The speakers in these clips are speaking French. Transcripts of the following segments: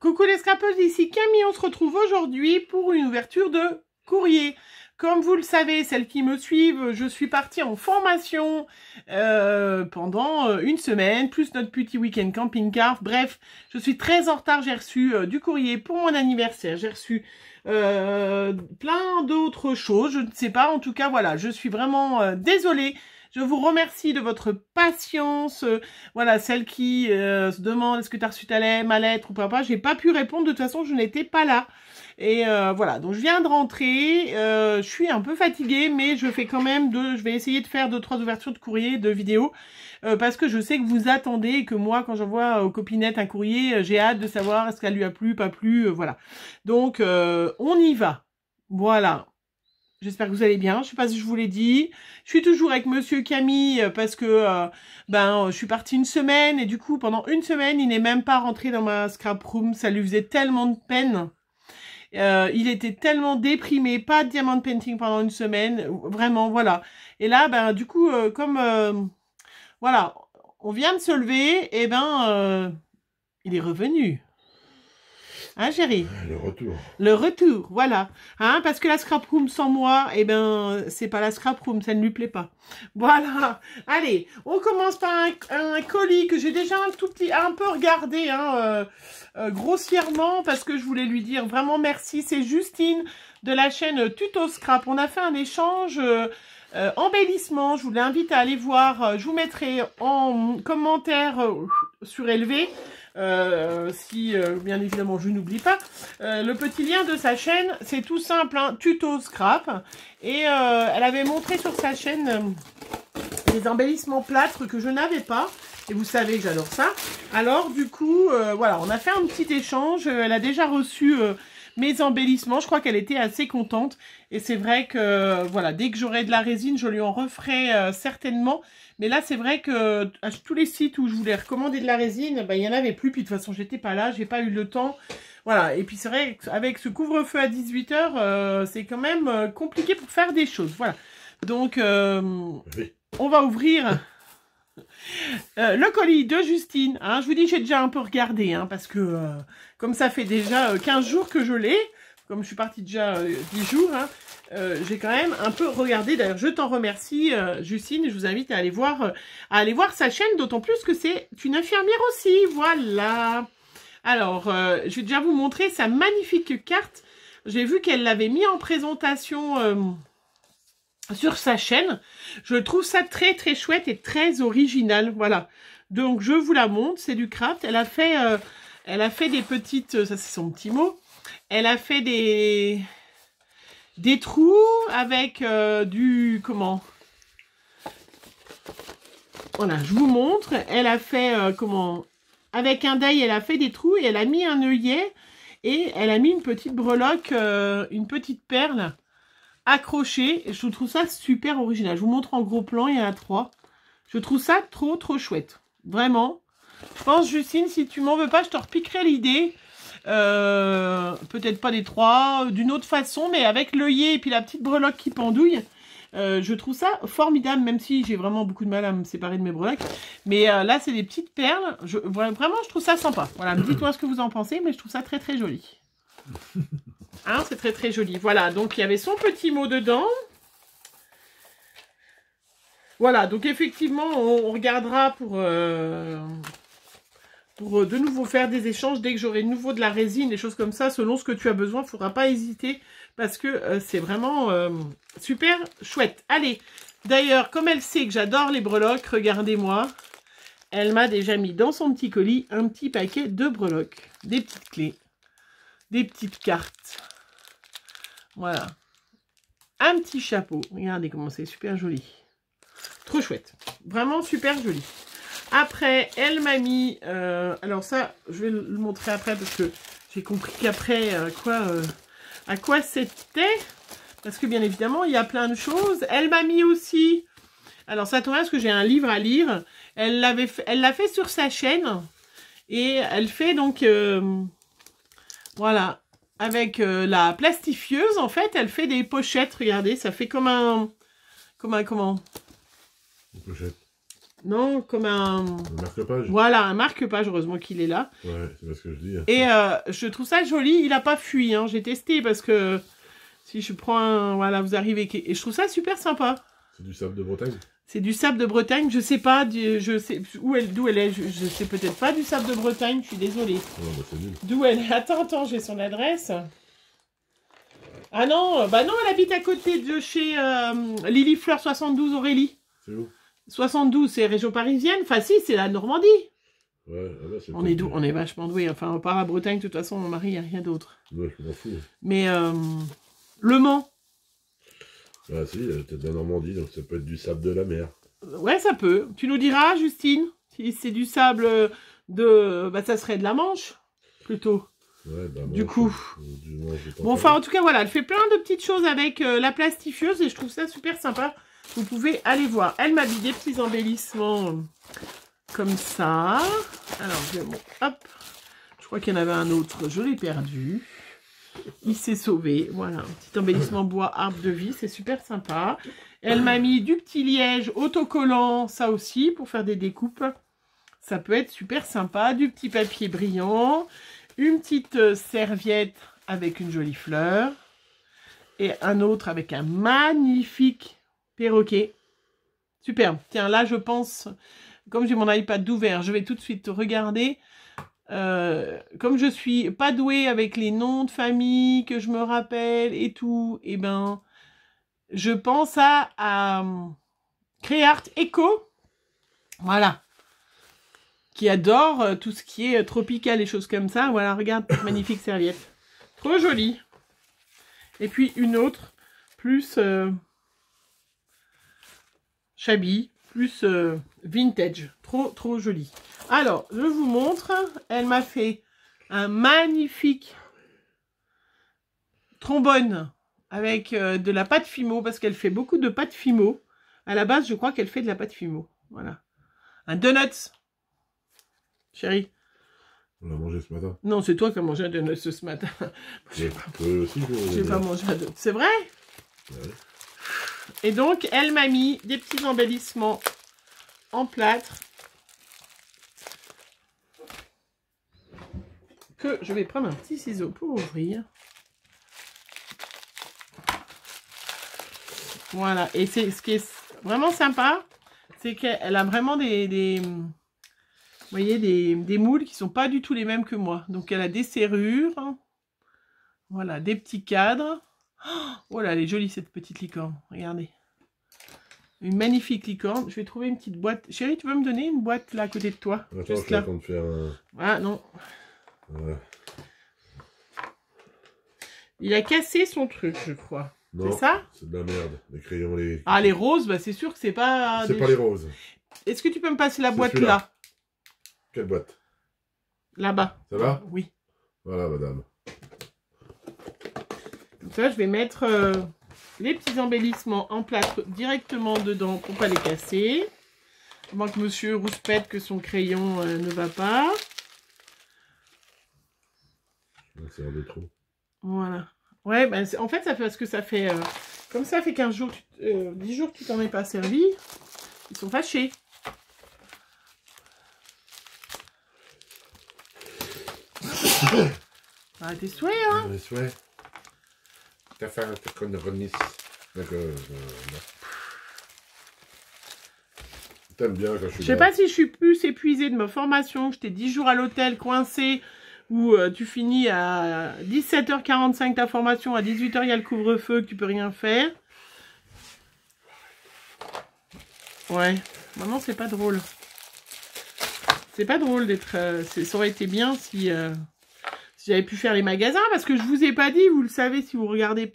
Coucou les scrapeuses, ici Camille, on se retrouve aujourd'hui pour une ouverture de courrier. Comme vous le savez, celles qui me suivent, je suis partie en formation pendant une semaine, plus notre petit week-end camping-car. Bref, je suis très en retard, j'ai reçu du courrier pour mon anniversaire, j'ai reçu plein d'autres choses, je ne sais pas, en tout cas voilà, je suis vraiment désolée. Je vous remercie de votre patience. Voilà, celle qui se demande est-ce que tu as reçu ma lettre ou pas. J'ai pas pu répondre, de toute façon, je n'étais pas là. Et voilà, donc je viens de rentrer. Je suis un peu fatiguée, mais je fais quand même je vais essayer de faire 2-3 ouvertures de courrier, de vidéos. Parce que je sais que vous attendez et que moi, quand j'envoie aux copinettes un courrier, j'ai hâte de savoir est-ce qu'elle lui a plu, pas plu, voilà. Donc, on y va. Voilà. J'espère que vous allez bien. Je sais pas si je vous l'ai dit. Je suis toujours avec Monsieur Camille parce que je suis partie une semaine et du coup pendant une semaine il n'est même pas rentré dans ma scrap room. Ça lui faisait tellement de peine. Il était tellement déprimé. Pas de diamant painting pendant une semaine. Vraiment voilà. Et là du coup comme voilà, on vient de se lever et il est revenu. Hein, chérie? Le retour. Le retour, voilà. Hein, parce que la scrap room sans moi, c'est pas la scrap room, ça ne lui plaît pas. Voilà. Allez, on commence par un colis que j'ai déjà un peu regardé, grossièrement, parce que je voulais lui dire vraiment merci. C'est Justine de la chaîne Tuto Scrap. On a fait un échange embellissement. Je vous l'invite à aller voir. Je vous mettrai en commentaire surélevé. Si bien évidemment je n'oublie pas le petit lien de sa chaîne, c'est tout simple, Tuto Scrap, et elle avait montré sur sa chaîne des embellissements plâtre que je n'avais pas, et vous savez que j'adore ça. Alors du coup voilà, on a fait un petit échange, elle a déjà reçu mes embellissements, je crois qu'elle était assez contente, et c'est vrai que voilà, dès que j'aurai de la résine, je lui en referai certainement. Mais là, c'est vrai que à tous les sites où je voulais recommander de la résine, il n'y en avait plus. Puis de toute façon, j'étais pas là, j'ai pas eu le temps. Voilà. Et puis c'est vrai qu'avec ce couvre-feu à 18 h, c'est quand même compliqué pour faire des choses. Voilà. Donc, oui. On va ouvrir le colis de Justine. Hein. Je vous dis, j'ai déjà un peu regardé, parce que comme ça fait déjà 15 jours que je l'ai, comme je suis partie déjà 10 jours, j'ai quand même un peu regardé. D'ailleurs, je t'en remercie, Justine. Je vous invite à aller voir sa chaîne, d'autant plus que c'est une infirmière aussi. Voilà. Alors, je vais déjà vous montrer sa magnifique carte. J'ai vu qu'elle l'avait mis en présentation sur sa chaîne. Je trouve ça très très chouette et très original. Voilà. Donc, je vous la montre. C'est du craft. Elle a fait des petites... Ça, c'est son petit mot. Elle a fait des trous avec comment? Voilà, je vous montre. Elle a fait avec un die, elle a fait des trous et elle a mis un œillet et elle a mis une petite breloque, une petite perle accrochée. Et je trouve ça super original. Je vous montre en gros plan, il y en a 3. Je trouve ça trop chouette. Vraiment. Je pense, Justine, si tu m'en veux pas, je te repiquerai l'idée. Peut-être pas les 3, d'une autre façon, mais avec l'œillet et puis la petite breloque qui pendouille, je trouve ça formidable, même si j'ai vraiment beaucoup de mal à me séparer de mes breloques. Mais là, c'est des petites perles. Vraiment, je trouve ça sympa. Voilà, dites-moi ce que vous en pensez, mais je trouve ça très très joli. C'est très très joli. Voilà, donc il y avait son petit mot dedans. Voilà, donc effectivement, on regardera pour de nouveau faire des échanges dès que j'aurai de nouveau de la résine, des choses comme ça, selon ce que tu as besoin. Il ne faudra pas hésiter parce que c'est vraiment super chouette. Allez, d'ailleurs, comme elle sait que j'adore les breloques, regardez-moi, elle m'a déjà mis dans son petit colis un petit paquet de breloques, des petites clés, des petites cartes. Voilà. Un petit chapeau. Regardez comment c'est super joli. Trop chouette. Vraiment super joli. Après, elle m'a mis... alors ça, je vais le montrer après parce que j'ai compris qu'après, à quoi c'était. Parce que bien évidemment, il y a plein de choses. Elle m'a mis aussi... Alors ça tombe bien parce que j'ai un livre à lire. Elle l'a fait sur sa chaîne. Et elle fait donc... voilà. Avec la plastifieuse, en fait, elle fait des pochettes. Regardez, ça fait comme un... Comment? Une pochette. Non, comme un... Un marque-page. Voilà, un marque-page, heureusement qu'il est là. Ouais, c'est ce que je dis. Et je trouve ça joli, il n'a pas fui, hein. J'ai testé parce que si je prends un... Voilà, vous arrivez... Et je trouve ça super sympa. C'est du sable de Bretagne? C'est du sable de Bretagne, je sais pas, je sais d'où elle est, je sais peut-être pas du sable de Bretagne, je suis désolée. Oh, bah c'est nul. D'où elle est? Attends, j'ai son adresse. Ah non, bah non, elle habite à côté de chez Lily Fleur 72 Aurélie. C'est où? 72, c'est région parisienne, enfin si, c'est la Normandie. Ouais, ah bah, c'est On est doux, on est vachement doués, enfin on part à Bretagne, de toute façon mon mari, il n'y a rien d'autre. Ouais, je m'en fous. Mais Le Mans. Ah si, peut-être de la Normandie, donc ça peut être du sable de la mer. Ouais, ça peut. Tu nous diras, Justine, si c'est du sable de... Bah, ça serait de la Manche, plutôt. Ouais, bah, du coup. Bon, enfin, en tout cas, voilà, elle fait plein de petites choses avec la plastifieuse et je trouve ça super sympa. Vous pouvez aller voir. Elle m'a mis des petits embellissements comme ça. Alors, bon, hop. Je crois qu'il y en avait un autre, je l'ai perdu. Il s'est sauvé, voilà, un petit embellissement bois arbre de vie, c'est super sympa. Elle m'a mis du petit liège autocollant, ça aussi, pour faire des découpes. Ça peut être super sympa. Du petit papier brillant, une petite serviette avec une jolie fleur. Et un autre avec un magnifique perroquet. Superbe. Tiens, là, je pense, comme j'ai mon iPad ouvert, je vais tout de suite regarder. Comme je suis pas douée avec les noms de famille que je me rappelle et tout, et ben je pense à Créart Echo, voilà, qui adore tout ce qui est tropical et choses comme ça. Voilà, regarde cette magnifique serviette, trop jolie. Et puis une autre plus shabby, plus vintage, trop jolie. Alors, je vous montre, elle m'a fait un magnifique trombone avec de la pâte Fimo, parce qu'elle fait beaucoup de pâte Fimo. À la base, je crois qu'elle fait de la pâte Fimo. Voilà. Un donuts. Chérie. On l'a mangé ce matin. Non, c'est toi qui as mangé un donut ce matin. J'ai pas mangé un donut. C'est vrai? Ouais. Et donc, elle m'a mis des petits embellissements en plâtre. Que je vais prendre un petit ciseau pour ouvrir. Voilà, et c'est ce qui est vraiment sympa, c'est qu'elle a vraiment vous voyez, des moules qui sont pas du tout les mêmes que moi. Donc elle a des serrures, voilà, des petits cadres. Oh là, elle est jolie cette petite licorne, regardez. Une magnifique licorne. Je vais trouver une petite boîte. Chérie, tu veux me donner une boîte là à côté de toi? Attends, juste je là. vais de faire un... Ah non. Voilà. Il a cassé son truc, je crois. C'est ça? C'est de la merde. Les crayons, les... Ah, les roses, bah c'est sûr que c'est pas... C'est pas les roses. Est-ce que tu peux me passer la boîte là? Quelle boîte? Là-bas. Ça va? Oui. Voilà, madame. Donc là, je vais mettre les petits embellissements en plâtre directement dedans pour pas les casser. À moins que monsieur rouspète que son crayon ne va pas. C'est un des trous. Voilà. Ouais, ben, en fait, ça fait parce que ça fait... comme ça fait 15 jours, 10 jours que tu t'en es pas servi. Ils sont fâchés. Ah, tes souhaits, hein? Mes souhaits. T'as fait un truc de remise. T'aimes bien quand je suis Je sais pas si je suis plus épuisée de ma formation, que j'étais 10 jours à l'hôtel coincée, où tu finis à 17h45 ta formation, à 18h il y a le couvre-feu, que tu peux rien faire. Ouais, maintenant c'est pas drôle. C'est pas drôle d'être... ça aurait été bien si j'avais pu faire les magasins, parce que je vous ai pas dit, vous le savez si vous regardez...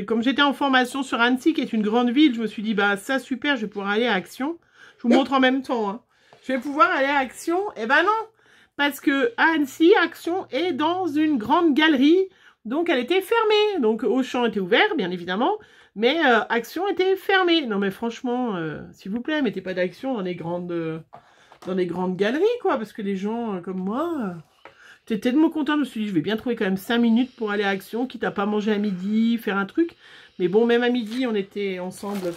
comme j'étais en formation sur Annecy, qui est une grande ville, je me suis dit, bah ça super, je vais pouvoir aller à Action. Je vous montre en même temps. Hein. Je vais pouvoir aller à Action. Eh ben non, parce que à Annecy, Action est dans une grande galerie, donc elle était fermée. Donc Auchan était ouvert, bien évidemment, mais Action était fermée. Non mais franchement, s'il vous plaît, mettez pas d'Action dans les grandes galeries, quoi, parce que les gens comme moi... J'étais tellement contente, je me suis dit, je vais bien trouver quand même 5 minutes pour aller à Action, quitte à pas manger à midi, faire un truc. Mais bon, même à midi, on était ensemble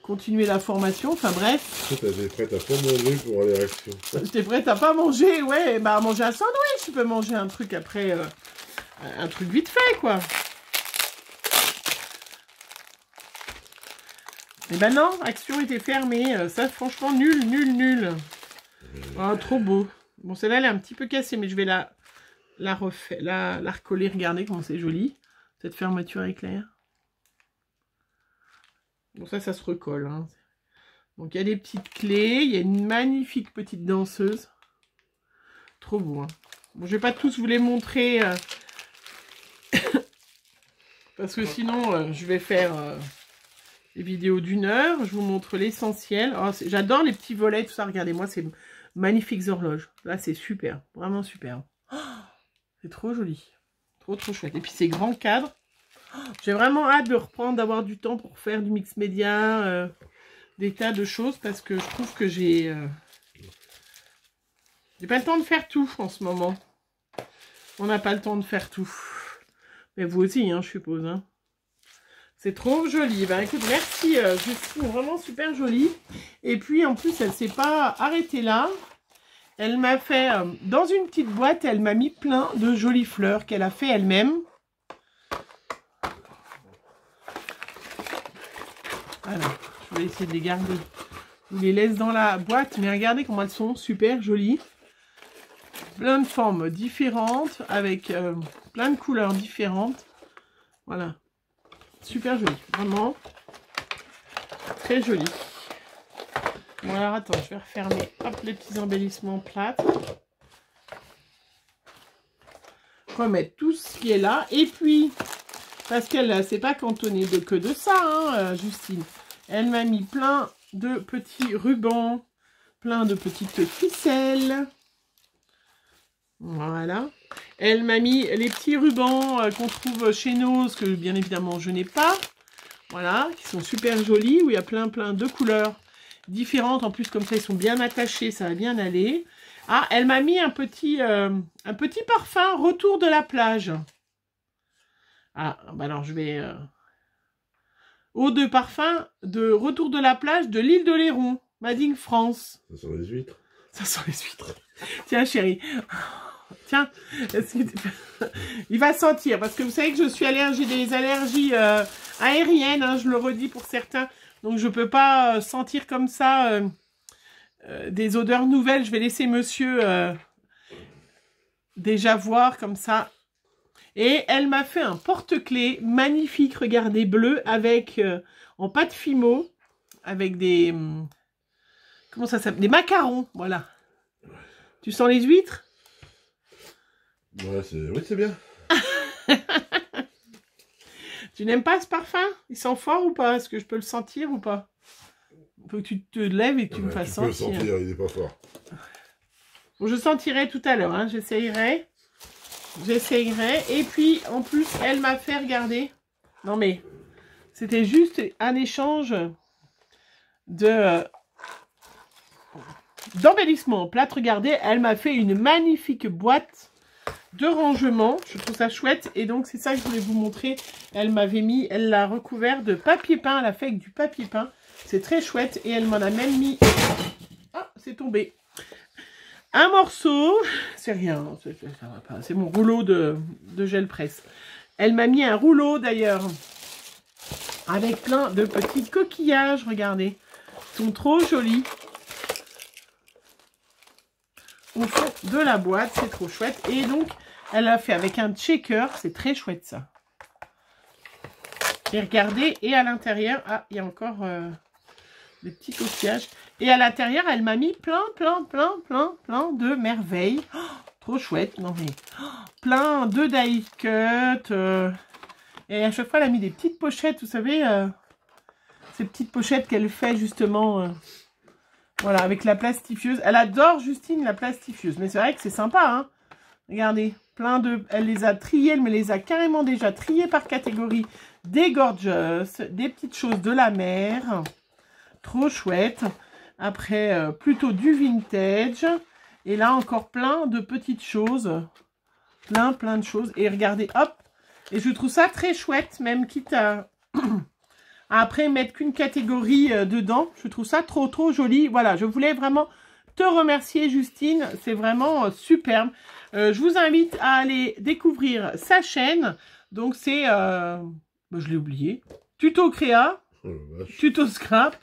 continuer la formation. Enfin bref. Tu étais prête à pas manger pour les réactions. J'étais prête à pas manger, ouais, bah à manger un sandwich. Tu peux manger un truc après, un truc vite fait, quoi. Et ben non, Action était fermée. Ça, franchement, nul, nul, nul. Oh, trop beau. Bon, celle-là, elle est un petit peu cassée, mais je vais la recoller. Regardez comment c'est joli. Cette fermeture éclair. Bon, ça se recolle. Hein. Donc, il y a des petites clés. Il y a une magnifique petite danseuse. Trop beau. Hein. Bon, je vais pas tous vous les montrer. Parce que sinon, je vais faire des vidéos d'1 heure. Je vous montre l'essentiel. Oh, j'adore les petits volets, tout ça. Regardez-moi, c'est magnifiques horloges. Là, c'est super. Vraiment super. Oh, c'est trop joli. Trop, trop chouette. Et puis, ces grands cadres. J'ai vraiment hâte de reprendre, d'avoir du temps pour faire du mix média, des tas de choses, parce que je trouve que j'ai pas le temps de faire tout en ce moment. On n'a pas le temps de faire tout. Mais vous aussi, hein, je suppose. Hein. C'est trop joli. Ben écoute, merci, je trouve vraiment super joli. Et puis en plus, elle s'est pas arrêtée là. Elle m'a fait, dans une petite boîte, elle m'a mis plein de jolies fleurs qu'elle a fait elle-même. Voilà, je vais essayer de les garder. Je les laisse dans la boîte, mais regardez comment elles sont super jolies. Plein de formes différentes, avec plein de couleurs différentes. Voilà, super joli, vraiment très joli. Bon alors attends, je vais refermer hop, les petits embellissements plâtre. Remettre tout ce qui est là, et puis... Parce qu'elle s'est pas cantonnée que de ça, hein, Justine. Elle m'a mis plein de petits rubans, plein de petites ficelles. Voilà. Elle m'a mis les petits rubans qu'on trouve chez Nose, que bien évidemment je n'ai pas. Voilà, qui sont super jolis, où il y a plein de couleurs différentes. En plus, comme ça, ils sont bien attachés, ça va bien aller. Ah, elle m'a mis un petit parfum, Retour de la plage. Ah, bah alors je vais... Eau de parfum de Retour de la plage de l'île de Léron, Made in France. Ça sent les huîtres. Ça sent les huîtres. Tiens, chérie. Tiens, il va sentir, parce que vous savez que je suis allergique, des allergies aériennes, hein, je le redis pour certains. Donc je peux pas sentir comme ça des odeurs nouvelles. Je vais laisser monsieur déjà voir comme ça. Et elle m'a fait un porte-clés magnifique, regardez, bleu, avec en pâte fimo, avec des... comment ça s'appelle? Des macarons, voilà. Tu sens les huîtres? Ouais, oui, c'est bien. Tu n'aimes pas ce parfum? Il sent fort ou pas? Est-ce que je peux le sentir ou pas? Il faut que tu te lèves et que tu me fasses sentir. Tu peux le sentir, il n'est pas fort. Bon, je sentirai tout à l'heure, hein, j'essayerai. Et puis, en plus, elle m'a fait regarder. Non, mais c'était juste un échange d'embellissement plâtre. Regardez, elle m'a fait une magnifique boîte de rangement. Je trouve ça chouette. Et donc, c'est ça que je voulais vous montrer. Elle l'a recouvert de papier peint. Elle a fait avec du papier peint. C'est très chouette. Et elle m'en a même mis... Ah, c'est tombé. Un morceau, c'est rien, ça va pas, c'est mon rouleau de gel presse. Elle m'a mis un rouleau d'ailleurs, avec plein de petits coquillages, regardez. Ils sont trop jolis. Au fond de la boîte, c'est trop chouette. Et donc, elle a fait avec un checker, c'est très chouette ça. Et regardez, et à l'intérieur, ah, il y a encore des petits coquillages. Et à l'intérieur, elle m'a mis plein de merveilles. Oh, trop chouette, non mais... Oh, plein de die cut. Et à chaque fois, elle a mis des petites pochettes, vous savez, ces petites pochettes qu'elle fait justement... voilà, avec la plastifieuse. Elle adore, Justine, la plastifieuse. Mais c'est vrai que c'est sympa, hein. Regardez, plein de... Elle les a triées, elle me les a carrément déjà triées par catégorie. Des gorgeous, des petites choses de la mer. Trop chouette. Après, plutôt du vintage. Et là, encore plein de petites choses. Plein de choses. Et regardez, hop. Et je trouve ça très chouette, même quitte à après mettre qu'une catégorie dedans. Je trouve ça trop joli. Voilà, je voulais vraiment te remercier Justine, c'est vraiment superbe. Je vous invite à aller découvrir sa chaîne. Donc c'est, je l'ai oublié, Tuto Créa, Tuto Scrap.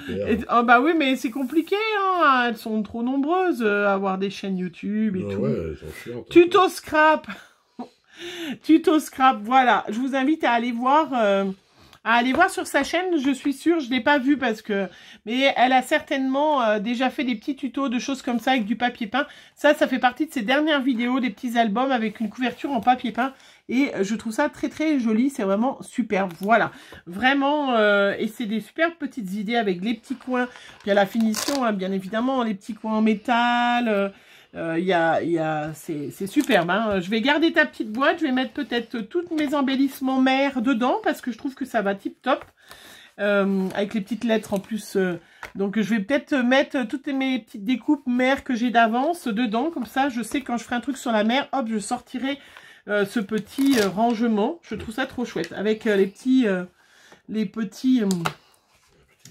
Et, oh bah oui, mais c'est compliqué, hein. Elles sont trop nombreuses à avoir des chaînes YouTube et tout. Ouais, elles sont chiantes. Tuto Scrap. Tuto Scrap, voilà. Je vous invite à aller voir sur sa chaîne. Je suis sûre, je ne l'ai pas vue parce que... Mais elle a certainement déjà fait des petits tutos de choses comme ça avec du papier peint. Ça fait partie de ses dernières vidéos, des petits albums avec une couverture en papier peint. Et je trouve ça très joli, c'est vraiment superbe. Voilà, vraiment, et c'est des superbes petites idées avec les petits coins. Puis à la finition, hein, bien évidemment, les petits coins en métal... c'est superbe, hein. Je vais garder ta petite boîte, je vais mettre peut-être tous mes embellissements mères dedans parce que je trouve que ça va tip top avec les petites lettres en plus. Donc je vais peut-être mettre toutes mes petites découpes mères que j'ai d'avance dedans, comme ça je sais quand je ferai un truc sur la mer, hop, je sortirai ce petit rangement. Je trouve ça trop chouette avec les petits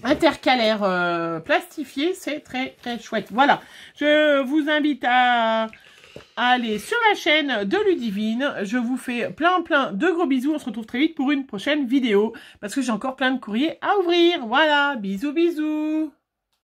intercalaires plastifiés, c'est très chouette. Voilà, je vous invite à aller sur la chaîne de Ludivine. Je vous fais plein de gros bisous. On se retrouve très vite pour une prochaine vidéo parce que j'ai encore plein de courriers à ouvrir. Voilà, bisous.